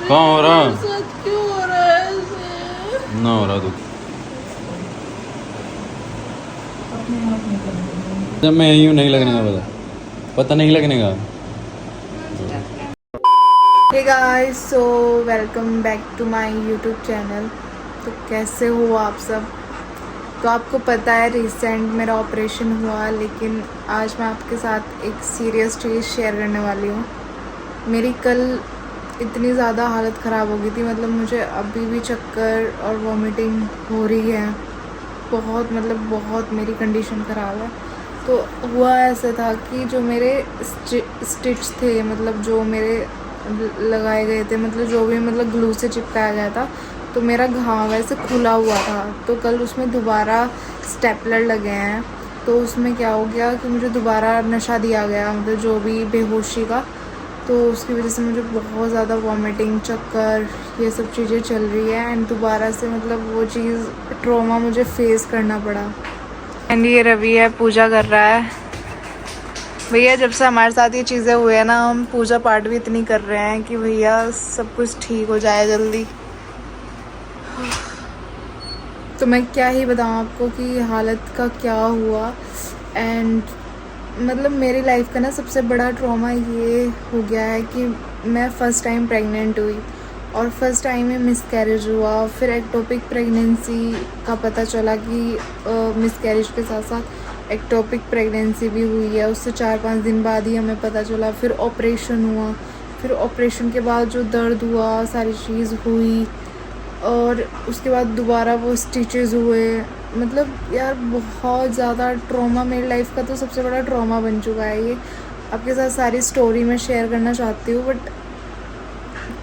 कहाँ हो रहा? क्यों हो रहा है ऐसे? ना हो रहा तू। जब मैं यहीं हूँ नहीं लगने का पता नहीं लगने का। Hey guys, so welcome back to my YouTube channel. तो कैसे हो आप सब? तो आपको पता है रिसेंट मेरा ऑपरेशन हुआ, लेकिन आज मैं आपके साथ एक सीरियस चीज़ शेयर करने वाली हूँ। मेरी कल इतनी ज़्यादा हालत ख़राब हो गई थी, मतलब मुझे अभी भी चक्कर और वॉमिटिंग हो रही है। बहुत मेरी कंडीशन ख़राब है। तो हुआ ऐसा था कि जो मेरे स्टिच थे, मतलब जो मेरे लगाए गए थे, मतलब जो भी मतलब ग्लू से चिपकाया गया था, तो मेरा घाव ऐसे खुला हुआ था। तो कल उसमें दोबारा स्टेपलर लगे हैं। तो उसमें क्या हो गया कि मुझे दोबारा नशा दिया गया, मतलब जो भी बेहोशी का। तो उसकी वजह से मुझे बहुत ज़्यादा वॉमिटिंग, चक्कर, ये सब चीज़ें चल रही है। एंड दोबारा से मतलब वो चीज़ ट्रॉमा मुझे फेस करना पड़ा। एंड ये रवि है, पूजा कर रहा है। भैया जब से हमारे साथ ये चीज़ें हुई है ना, हम पूजा पाठ भी इतनी कर रहे हैं कि भैया सब कुछ ठीक हो जाए जल्दी। तो मैं क्या ही बताऊँ आपको कि हालत का क्या हुआ। एंड मतलब मेरी लाइफ का ना सबसे बड़ा ट्रॉमा ये हो गया है कि मैं फ़र्स्ट टाइम प्रेग्नेंट हुई, और फर्स्ट टाइम में मिसकैरेज हुआ। फिर एक्टोपिक प्रेगनेंसी का पता चला कि मिसकैरेज के साथ साथ एक्टोपिक प्रेगनेंसी भी हुई है। उससे 4-5 दिन बाद ही हमें पता चला। फिर ऑपरेशन हुआ। फिर ऑपरेशन के बाद जो दर्द हुआ, सारी चीज़ हुई, और उसके बाद दोबारा वो स्टिचेस हुए। मतलब यार बहुत ज़्यादा ट्रॉमा, मेरी लाइफ का तो सबसे बड़ा ट्रॉमा बन चुका है ये। आपके साथ सारी स्टोरी मैं शेयर करना चाहती हूँ, बट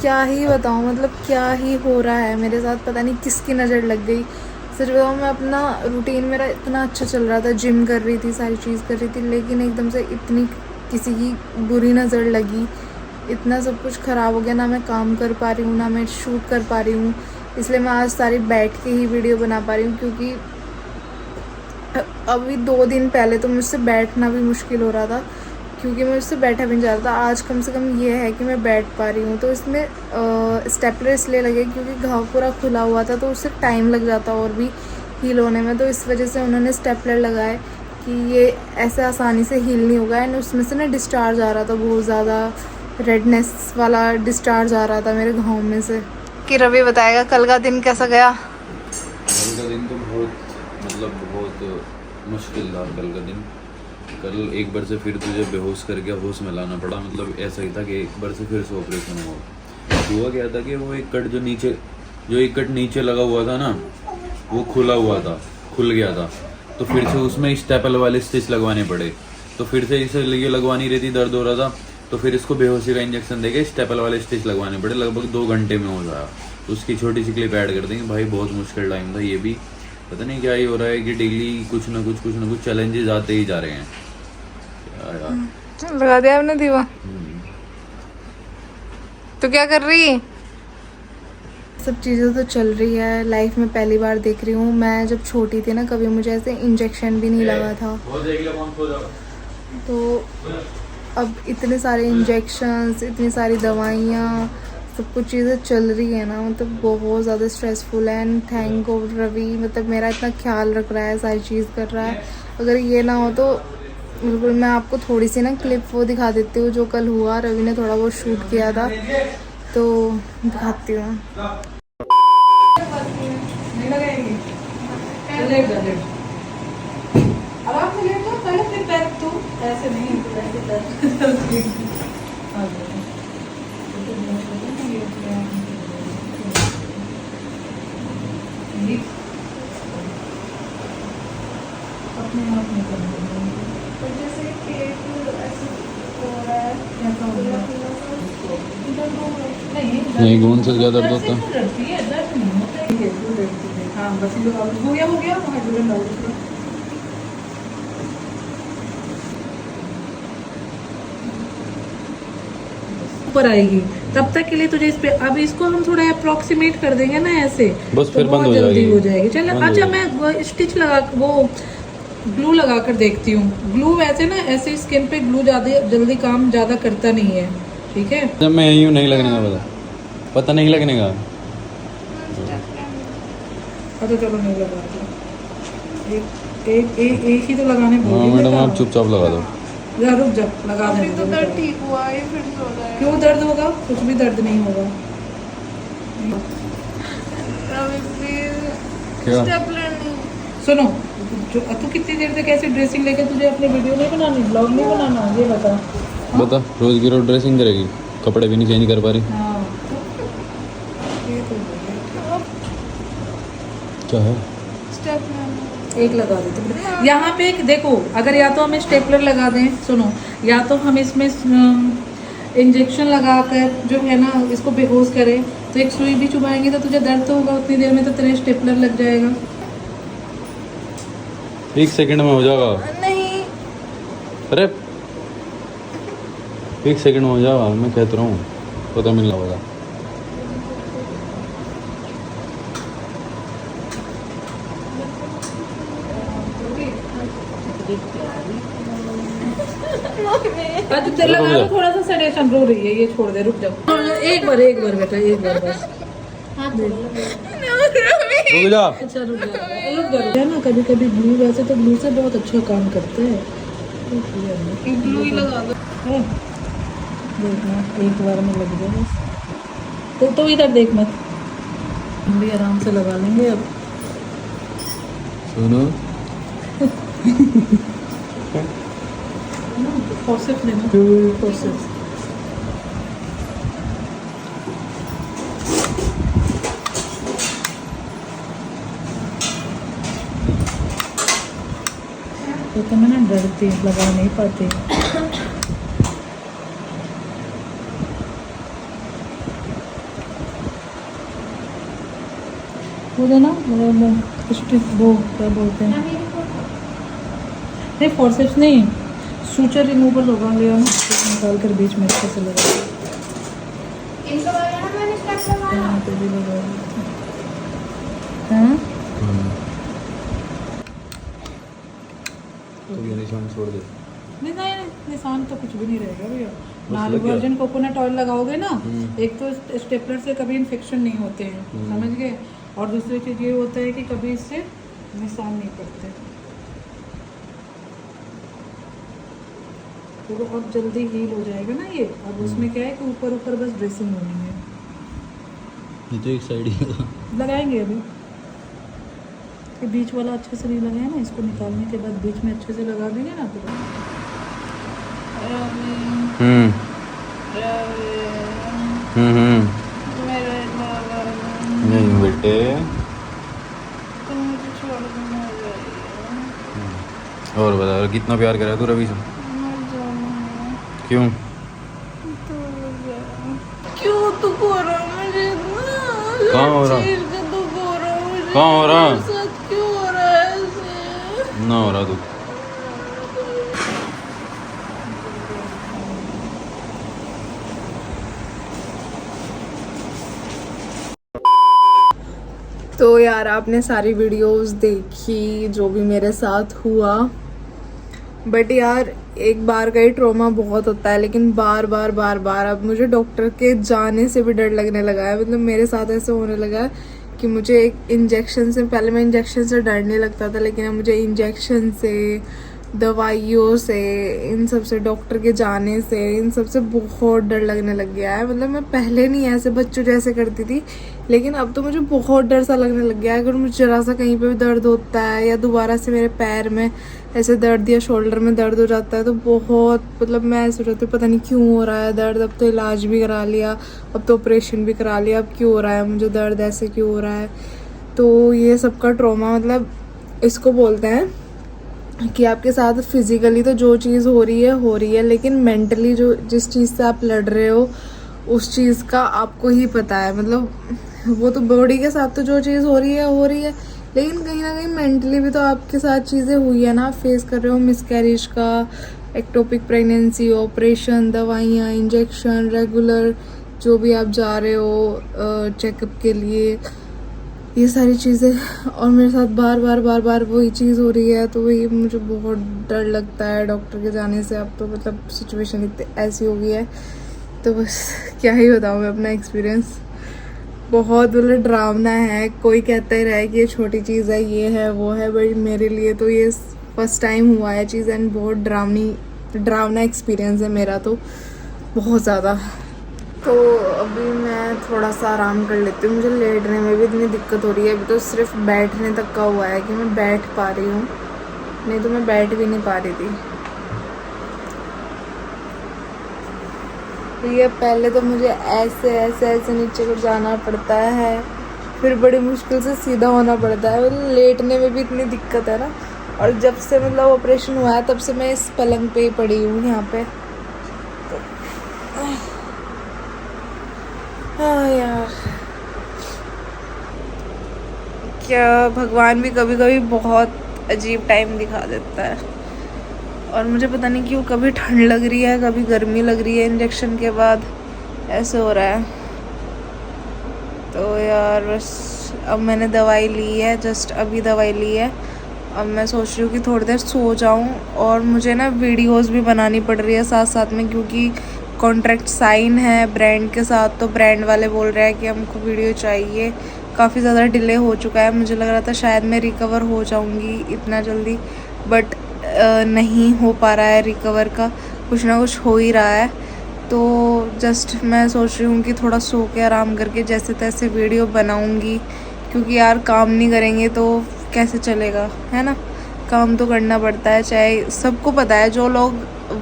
क्या ही बताऊँ, मतलब क्या ही हो रहा है मेरे साथ, पता नहीं किसकी नज़र लग गई। सच बताऊँ, मैं अपना रूटीन मेरा इतना अच्छा चल रहा था, जिम कर रही थी, सारी चीज़ कर रही थी, लेकिन एकदम से इतनी किसी की बुरी नज़र लगी, इतना सब कुछ ख़राब हो गया। ना मैं काम कर पा रही हूँ, ना मैं शूट कर पा रही हूँ। इसलिए मैं आज सारी बैठ के ही वीडियो बना पा रही हूँ, क्योंकि अभी 2 दिन पहले तो मुझसे बैठना भी मुश्किल हो रहा था, क्योंकि मैं उससे बैठा भी नहीं जा रहा था। आज कम से कम ये है कि मैं बैठ पा रही हूँ। तो इसमें स्टेपलर इसलिए लगे क्योंकि घाव पूरा खुला हुआ था, तो उससे टाइम लग जाता और भी हील होने में। तो इस वजह से उन्होंने स्टेपलर लगाए कि ये ऐसे आसानी से हील नहीं होगा। एंड उसमें से ना डिस्चार्ज आ रहा था, बहुत ज़्यादा रेडनेस वाला डिस्चार्ज आ रहा था मेरे घाव में से। कि रवि बताएगा कल का दिन कैसा गया। कल का दिन तो बहुत मुश्किल था। कल का दिन, कल एक बार से फिर तुझे बेहोश करके होश में लाना पड़ा। मतलब ऐसा ही था कि एक बार से फिर से ऑपरेशन हुआ क्या था कि वो एक कट जो एक कट नीचे लगा हुआ था ना, वो खुल गया था। तो फिर से उसमें स्टेपल वाले स्टिच लगवाने पड़े। तो फिर से इसे ये लगवानी रहती, दर्द हो रहा था, तो फिर इसको बेहोशी का इंजेक्शन देके स्टेपल वाले स्टिच लगवाने पड़े। लगभग 2 घंटे में हो जाया। तो उसकी छोटी सी क्लिप ऐड कर देंगे। भाई बहुत मुश्किल टाइम था ये भी। पता नहीं क्या ही हो रहा है कि डेली कुछ ना कुछ चैलेंजेस आते ही जा रहे हैं। यार लगा दिया आपने दीवा। तो क्या कर रही है? सब चीज़ें तो चल रही है, लाइफ में पहली बार देख रही हूँ। मैं जब छोटी थी ना, कभी मुझे ऐसे इंजेक्शन भी नहीं लगा था। तो अब इतने सारे इंजेक्शन्स, इतनी सारी दवाइयाँ, सब कुछ चीज़ें चल रही है ना, मतलब बहुत ज़्यादा स्ट्रेसफुल है। एंड थैंक गॉड रवि, मतलब मेरा इतना ख्याल रख रहा है, सारी चीज़ कर रहा है। अगर ये ना हो तो बिल्कुल। मैं आपको थोड़ी सी ना क्लिप वो दिखा देती हूँ जो कल हुआ। रवि ने थोड़ा बहुत शूट किया था, तो दिखाती हूँ। अब आप लेट लो पहले, फिर पैर तो ऐसे नहीं, अपने आप नहीं करना। तो जैसे पेट ऐसे हो रहा है, कैसा हो रहा है? नहीं, घून से क्या दर्द होता? डरती है, दर्द नहीं होता है। हाँ बस ये हो गया हाइड्रोजन डाल दीजिए। ऊपर आएगी, तब तक के लिए तुझे इस पे, अब इसको हम थोड़ा अप्रोक्सीमेट कर देंगे ना ऐसे, बस तो फिर बंद बहुत हो जल्दी जाएगी। हो जाएगी। चल बंद हो अच्छा, जाएगी। मैं स्टिच लगा, वो ग्लू लगा कर देखती हूँ। ग्लू वैसे ना ऐसे स्किन पे ग्लू ज़्यादा जल्दी काम ज़्यादा करता नहीं है, ठीक है। जब मैं यहीं हूँ नहीं लगने का पता नहीं लगने का। अच्छा चलो नहीं लगाते, एक एक एक एक ही तो लगाने बोल हाँ रही मैडम बेटा। आप चुपचाप लगा दो। जा रुक जा, लगा दे। अभी तो दर्द ठीक हुआ है, फिर से हो जाएगा। क्यों दर्द होगा? कुछ भी दर्द नहीं होगा। अभी फिर क्या? स्टेपलर नहीं। सुनो, तू कितनी देर तक ऐसी ड्रेसिंग लेके तुझे अपने वीडियो नहीं बनानी, ब्लॉग नहीं बनाना, ये बता। बता, रोज की रोज ड्रेसिंग करेगी, कपड़े भी नहीं चेंज कर पा रही। हाँ ये तो है। क्या है? स्टेपलर एक लगा देते यहाँ पे। एक देखो, अगर या तो हमें स्टेपलर लगा दें, सुनो, या तो हम इसमें इंजेक्शन लगाकर जो है ना इसको बेहोश करें, तो एक सुई भी चुभाएंगे तो तुझे दर्द तो होगा उतनी देर में, तो तेरे स्टेपलर लग जाएगा। 1 सेकंड में हो जाएगा। नहीं। अरे 1 सेकंड में हो जाएगा, मैं कहता रहा हूँ, पता मिलना होगा। आज तेरे लगा दो, थोड़ा सा सेडेशन रो रही है, ये छोड़ दे, रुक जाओ। एक बार बेटा, एक बार बस। रुक जा। अच्छा रुक जा है ना। कभी कभी ग्लू, वैसे तो ग्लू से बहुत अच्छा काम करते हैं। ग्लू ही लगा दो। देखना एक बार में लग जाए बस। तो इधर देख मत, हम भी आराम से लगा लेंगे अब। सुनो फॉर्सेप्स लेना, फॉर्सेप्स। तो मैं ना डरती, लगा नहीं पाती। वो ना वो क्या बोलते हैं, नहीं फॉर्सेप्स नहीं, सूचर रिमूवर लगा लिया ना, निकाल कर बीच में अच्छे से लगा लिया। यहाँ पे भी लगा लिया। हाँ तो ये निशान छोड़ दे। नहीं नहीं नहीं, निशान तो कुछ भी नहीं रहेगा भैया। लग गया? वर्जिन कोकोनट ऑयल लगाओगे ना, एक तो स्टेपलर से कभी इन्फेक्शन नहीं होते हैं, समझ गए, और दूसरी चीज़ ये होता है कि कभी इससे निशान नहीं पड़ते, तो बहुत जल्दी हील हो जाएगा ना ये। अब उसमें क्या है कि ऊपर ऊपर बस ड्रेसिंग होनी है। ये तो एक साइड ही था। लगाएंगे अभी, ये बीच वाला अच्छे से नहीं लगाया ना, इसको निकालने के बाद बीच में अच्छे से लगा देंगे ना तो। मेरे नहीं बेटे, तुम मुझे छोड़ के मर जाइए। और बता कितना प्यार करा तू रवि से? मर जाऊंगी। क्यों? क्यों तू हो रहा मुझे इतना? कहाँ हो रहा? चीज़ का तू हो रहा मुझे। कहाँ हो रहा? मेरे साथ क्यों हो रहा है ऐसे? ना हो रहा तू। तो यार आपने सारी वीडियोस देखी जो भी मेरे साथ हुआ, बट यार एक बार का ही ट्रॉमा बहुत होता है, लेकिन बार बार बार बार अब मुझे डॉक्टर के जाने से भी डर लगने लगा है। मतलब मेरे साथ ऐसे होने लगा है कि मुझे एक इंजेक्शन से, पहले मैं इंजेक्शन से डरने लगता था, लेकिन अब मुझे इंजेक्शन से, दवाइयों से, इन सब से, डॉक्टर के जाने से, इन सब से बहुत डर लगने लग गया है। मतलब मैं पहले नहीं ऐसे बच्चों जैसे करती थी, लेकिन अब तो मुझे बहुत डर सा लगने लग गया है। अगर मुझे जरा सा कहीं पे भी दर्द होता है या दोबारा से मेरे पैर में ऐसे दर्द या शोल्डर में दर्द हो जाता है तो बहुत, मतलब मैं ऐसे रहती हूँ पता नहीं क्यों हो रहा है दर्द। अब तो इलाज भी करा लिया, अब तो ऑपरेशन भी करा लिया, अब क्यों हो रहा है मुझे दर्द, ऐसे क्यों हो रहा है। तो ये सबका ट्रॉमा, मतलब इसको बोलते हैं कि आपके साथ फिजिकली तो जो चीज़ हो रही है, लेकिन मेंटली जो जिस चीज़ से आप लड़ रहे हो उस चीज़ का आपको ही पता है। मतलब वो तो बॉडी के साथ तो जो चीज़ हो रही है, लेकिन कहीं ना कहीं मेंटली भी तो आपके साथ चीज़ें हुई है ना, आप फेस कर रहे हो मिसकैरेज का, एक्टोपिक प्रेगनेंसी, ऑपरेशन, दवाइयाँ, इंजेक्शन, रेगुलर जो भी आप जा रहे हो चेकअप के लिए, ये सारी चीज़ें, और मेरे साथ बार बार वही चीज़ हो रही है। तो वही मुझे बहुत डर लगता है डॉक्टर के जाने से। अब तो मतलब सिचुएशन इतनी ऐसी हो गई है, तो बस क्या ही बताऊँ मैं अपना एक्सपीरियंस। बहुत मतलब डरावना है। कोई कहता ही रहे कि ये छोटी चीज़ है, ये है वो है, बट मेरे लिए तो ये फर्स्ट टाइम हुआ है चीज़ एंड बहुत डरावना एक्सपीरियंस है मेरा तो, बहुत ज़्यादा। तो अभी मैं थोड़ा सा आराम कर लेती हूँ। मुझे लेटने में भी इतनी दिक्कत हो रही है, अभी तो सिर्फ बैठने तक का हुआ है कि मैं बैठ पा रही हूँ, नहीं तो मैं बैठ भी नहीं पा रही थी। तो ये पहले तो मुझे ऐसे ऐसे ऐसे नीचे को जाना पड़ता है, फिर बड़ी मुश्किल से सीधा होना पड़ता है। मतलब लेटने में भी इतनी दिक्कत है ना। और जब से मतलब ऑपरेशन हुआ है तब से मैं इस पलंग पे ही पड़ी हूँ यहाँ पे। तो हाँ यार, क्या भगवान भी कभी कभी बहुत अजीब टाइम दिखा देता है। और मुझे पता नहीं क्यों कभी ठंड लग रही है, कभी गर्मी लग रही है इंजेक्शन के बाद, ऐसे हो रहा है। तो यार बस अब मैंने दवाई ली है, जस्ट अभी दवाई ली है। अब मैं सोच रही हूँ कि थोड़ी देर सो जाऊँ। और मुझे ना वीडियोस भी बनानी पड़ रही है साथ साथ में, क्योंकि कॉन्ट्रैक्ट साइन है ब्रांड के साथ। तो ब्रांड वाले बोल रहे हैं कि हमको वीडियो चाहिए। काफ़ी ज़्यादा डिले हो चुका है, मुझे लग रहा था शायद मैं रिकवर हो जाऊँगी इतना जल्दी, बट नहीं हो पा रहा है रिकवर का, कुछ ना कुछ हो ही रहा है। तो जस्ट मैं सोच रही हूँ कि थोड़ा सो के आराम करके जैसे तैसे वीडियो बनाऊँगी, क्योंकि यार काम नहीं करेंगे तो कैसे चलेगा, है ना। काम तो करना पड़ता है, चाहे सबको पता है, जो लोग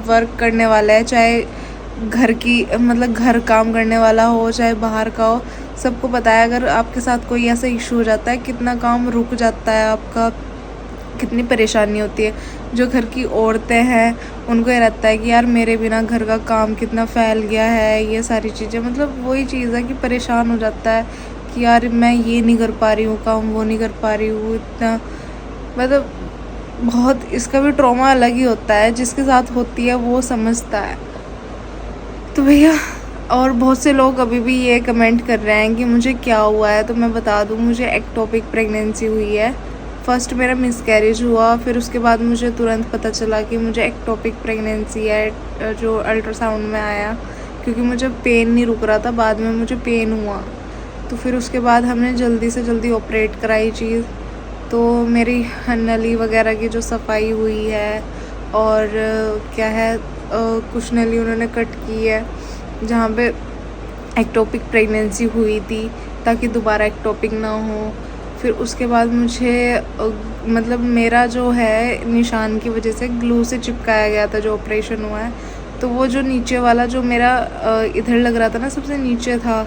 वर्क करने वाले हैं, चाहे घर की मतलब घर काम करने वाला हो चाहे बाहर का हो, सबको पता है अगर आपके साथ कोई ऐसा इशू हो जाता है कितना काम रुक जाता है आपका, कितनी परेशानी होती है। जो घर की औरतें हैं उनको ये रहता है कि यार मेरे बिना घर का काम कितना फैल गया है, ये सारी चीज़ें, मतलब वही चीज़ है कि परेशान हो जाता है कि यार मैं ये नहीं कर पा रही हूँ काम, वो नहीं कर पा रही हूँ, इतना मतलब बहुत इसका भी ट्रॉमा अलग ही होता है। जिसके साथ होती है वो समझता है। तो भैया, और बहुत से लोग अभी भी ये कमेंट कर रहे हैं कि मुझे क्या हुआ है, तो मैं बता दूँ मुझे एक्टोपिक प्रेगनेंसी हुई है। फर्स्ट मेरा मिसकैरेज हुआ, फिर उसके बाद मुझे तुरंत पता चला कि मुझे एक्टोपिक प्रेगनेंसी है, जो अल्ट्रासाउंड में आया, क्योंकि मुझे पेन नहीं रुक रहा था, बाद में मुझे पेन हुआ। तो फिर उसके बाद हमने जल्दी से जल्दी ऑपरेट कराई चीज़। तो मेरी नली वगैरह की जो सफाई हुई है, और क्या है कुछ नली उन्होंने कट की है जहाँ पे एक्टोपिक प्रेगनेंसी हुई थी, ताकि दोबारा एक्टोपिक ना हो। फिर उसके बाद मुझे मतलब मेरा जो है निशान की वजह से ग्लू से चिपकाया गया था जो ऑपरेशन हुआ है। तो वो जो नीचे वाला जो मेरा इधर लग रहा था ना, सबसे नीचे था,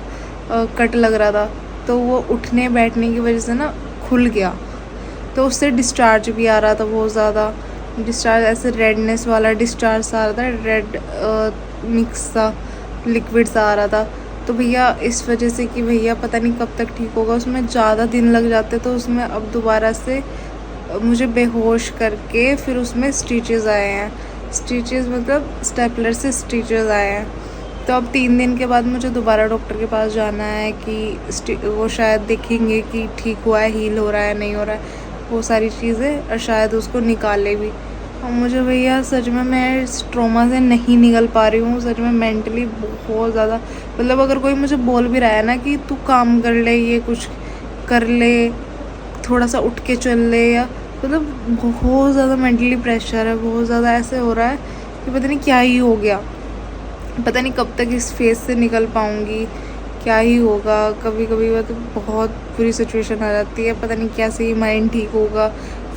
कट लग रहा था, तो वो उठने बैठने की वजह से ना खुल गया। तो उससे डिस्चार्ज भी आ रहा था, बहुत ज़्यादा डिस्चार्ज, ऐसे रेडनेस वाला डिस्चार्ज सा आ रहा था, रेड मिक्स सा लिक्विड सा आ रहा था। तो भैया इस वजह से कि भैया पता नहीं कब तक ठीक होगा, उसमें ज़्यादा दिन लग जाते, तो उसमें अब दोबारा से मुझे बेहोश करके फिर उसमें स्टिचेस आए हैं। स्टिचेस मतलब स्टेपलर से स्टिचेस आए हैं। तो अब 3 दिन के बाद मुझे दोबारा डॉक्टर के पास जाना है कि वो शायद देखेंगे कि ठीक हुआ है, हील हो रहा है, नहीं हो रहा है, वो सारी चीज़ें, और शायद उसको निकाले भी। और मुझे भैया सच में मैं इस ट्रॉमा से नहीं निकल पा रही हूँ, सच में मेंटली बहुत ज़्यादा। मतलब अगर कोई मुझे बोल भी रहा है ना कि तू काम कर ले, ये कुछ कर ले, थोड़ा सा उठ के चल ले, या मतलब बहुत ज़्यादा मेंटली प्रेशर है, बहुत ज़्यादा ऐसे हो रहा है कि पता नहीं क्या ही हो गया, पता नहीं कब तक इस फेज से निकल पाऊँगी, क्या ही होगा। कभी कभी मतलब बहुत बुरी सिचुएशन आ जाती है, पता नहीं कैसे ही माइंड ठीक होगा,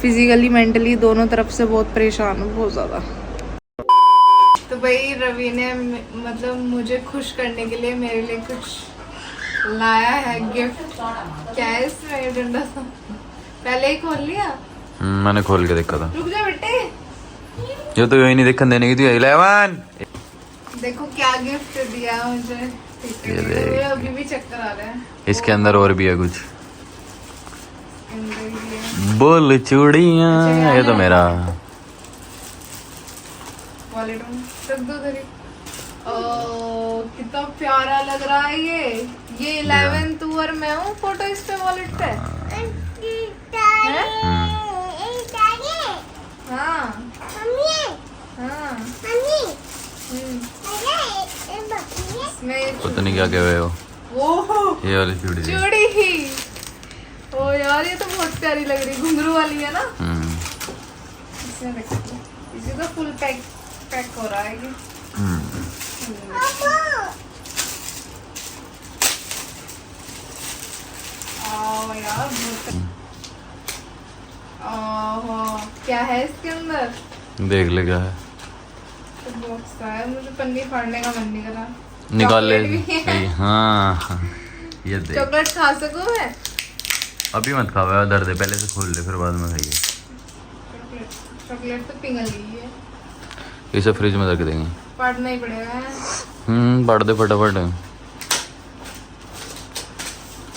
फिजिकली मेंटली दोनों तरफ से बहुत परेशान हूँ, बहुत ज़्यादा। तो भाई रवि ने मतलब मुझे खुश करने के लिए मेरे लिए कुछ लाया है गिफ्ट। क्या है इसमें, डंडा सा, पहले ही खोल लिया। मैंने खोल के देखा था। रुक जा बेटे, ये तो यही नहीं देखने देने की थी। 11 देखो क्या गिफ्ट दिया मुझे। ये देख। अभी भी चक्कर आ रहा है। इसके अंदर और भी है कुछ। बोल चूड़ियाँ, ये तो मेरा वॉलेट में रख दो उधर ही। कितना प्यारा लग रहा है ये 11 तू और मैं हूँ फोटो इस पे वॉलेट पे। हाँ हाँ, इसमें पता नहीं क्या कह रहे हो। ओह ये वाली चूड़ी देख। चूड़ी ही। ओ यार ये तो बहुत प्यारी लग रही, घुंघरू वाली है ना। इसमें देखो, इसी तो फुल पैक हो रहा है ये। आओ यार ओहो, क्या है इसके अंदर? देख ले क्या है। तो बॉक्स है, मुझे पन्नी फाड़ने का मन नहीं कर रहा। निकाल ले। चॉकलेट भी है। हाँ ये देख। चॉकलेट खा सकूं मैं? अभी मत खाओ, दर्द है, पहले से खोल ले फिर बाद में खाइए। चॉकलेट तो पिघल गई है, इसे फ्रिज में रख देंगे। फाड़ना ही पड़ेगा। पढ़ दे फटाफट।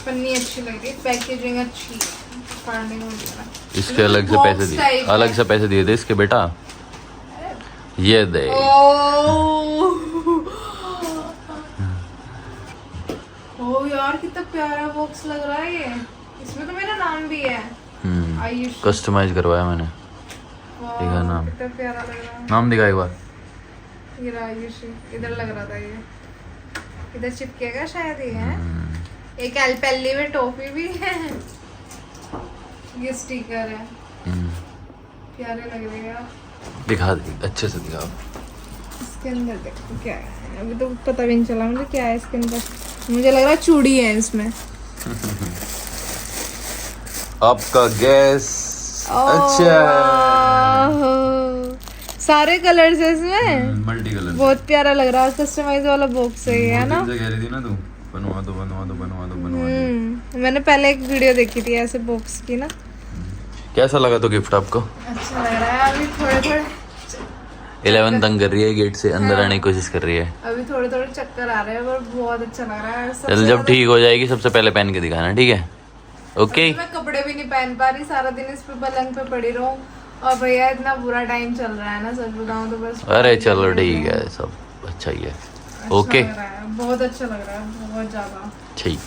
पन्नी अच्छी लग रही है, पैकेजिंग अच्छी है, फाड़ने को नहीं लगा। इसके अलग से पैसे दिए, अलग से पैसे दिए थे इसके बेटा। ये दे। ओ यार कितना प्यारा बॉक्स लग रहा है ये। इसमें तो मेरा नाम भी है, आयुष। कस्टमाइज करवाया मैंने। वाह, ठीक है नाम। कितना प्यारा लग रहा है। नाम दिखा एक बार। ये रहा आयुष, इधर लग रहा था ये, इधर चिपकेगा शायद ये है। एक एलपेली में टॉफी भी है, ये स्टिकर है। प्यारे लग रहे हैं यार। दिखा दे अच्छे से दिखा। इसके अंदर देखो क्या है, अभी तो पता भी नहीं चला मुझे क्या है इसके अंदर। मुझे लग रहा है चूड़ी है इसमें। आपका गैस अच्छा। सारे कलर्स है इसमें, मल्टी कलर। बहुत प्यारा लग रहा है। कस्टमाइज वाला बॉक्स है ये, है ना? कह रही थी ना तू बनवा दो बनवा दो बनवा दो बनवा दो। मैंने पहले एक वीडियो देखी थी ऐसे बॉक्स की ना। कैसा लगा तो गिफ्ट आपको? अच्छा लग रहा है। अभी थोड़े 11 तंग कर रही है, गेट से अंदर आने की कोशिश कर रही है। अभी थोड़े चक्कर आ रहे हैं, पर बहुत अच्छा लग रहा है। चल जब ठीक हो जाएगी सबसे पहले पहन के दिखाना, ठीक है? ओके। मैं कपड़े भी नहीं पहन पा रही, सारा दिन इस पे पलंग पे पड़ी रहूं। और भैया इतना बुरा टाइम चल रहा है ना, सच बताऊं तो बस। अरे चलो ठीक है, सब अच्छा ही है। अच्छा ओके लग रहा है, बहुत अच्छा लग रहा है, बहुत ज्यादा। ठीक।